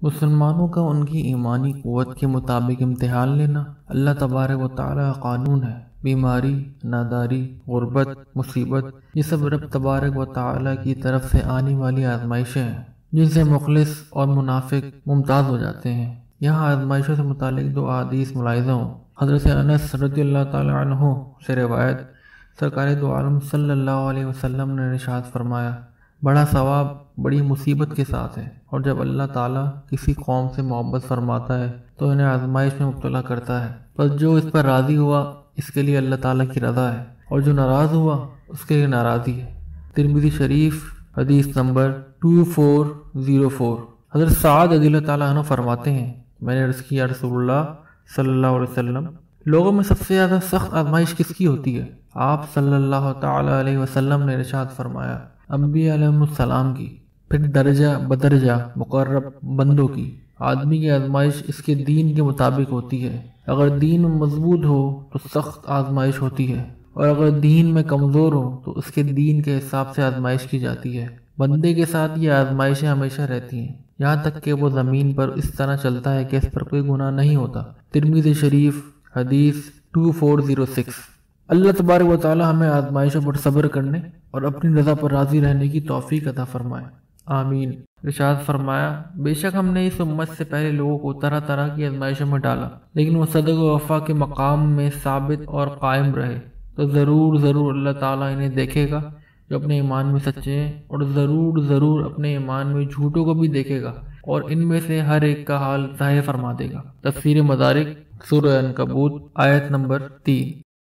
مسلمانوں کا ان کی ایمانی قوت کے مطابق امتحان لینا اللہ تبارک و تعالی کا قانون ہے۔ بیماری، ناداری، غربت، مصیبت، یہ سب رب تبارک و تعالی کی طرف سے آنے والی آزمائشیں ہیں جن سے مخلص اور منافق ممتاز ہو جاتے ہیں۔ یہاں آزمائشوں سے متعلق دو احادیث ملاحظہ ہوں۔ حضرت انس رضی اللہ تعالی عنہ سے روایت، سرکار دو عالم صلی اللہ علیہ وسلم نے ارشاد فرمایا، بڑا ثواب بڑی مصیبت کے ساتھ ہے، اور جب اللہ تعالیٰ کسی قوم سے محبت فرماتا ہے تو انہیں آزمائش میں مبتلا کرتا ہے، بس جو اس پر راضی ہوا اس کے لیے اللہ تعالیٰ کی رضا ہے، اور جو ناراض ہوا اس کے لیے ناراضی ہے۔ ترمذی شریف حدیث نمبر 2404۔ حضرت سعد رضی اللہ تعالیٰ عنہ فرماتے ہیں، میں نے عرض کیا رسول اللہ صلی اللہ علیہ وسلم، لوگوں میں سب سے زیادہ سخت آزمائش کس کی ہوتی ہے؟ آپ صلی اللہ تعالی علیہ وسلم نے ارشاد فرمایا، انبیاء علیہ السلام کی، پھر درجہ بدرجہ مقرب بندوں کی۔ آدمی کی آزمائش اس کے دین کے مطابق ہوتی ہے، اگر دین مضبوط ہو تو سخت آزمائش ہوتی ہے، اور اگر دین میں کمزور ہو تو اس کے دین کے حساب سے آزمائش کی جاتی ہے۔ بندے کے ساتھ یہ آزمائشیں ہمیشہ رہتی ہیں، یہاں تک کہ وہ زمین پر اس طرح چلتا ہے کہ اس پر کوئی گناہ نہیں ہوتا۔ ترمذی شریف حدیث 2406۔ اللہ تبارک و تعالی ہمیں آزمائشوں پر صبر کرنے اور اپنی رضا پر راضی رہنے کی توفیق عطا فرمائے، آمین۔ ارشاد فرمایا، بے شک ہم نے اس امت سے پہلے لوگوں کو طرح طرح کی آزمائشوں میں ڈالا، لیکن وہ صدق و وفا کے مقام میں ثابت اور قائم رہے تو ضرور ضرور اللہ تعالیٰ انہیں دیکھے گا جو اپنے ایمان میں سچے ہیں، اور ضرور ضرور اپنے ایمان میں جھوٹوں کو بھی دیکھے گا، اور ان میں سے ہر ایک کا حال ظاہر فرما دے گا۔ تفسیر مدارک سورہ عنکبوت آیت نمبر 3۔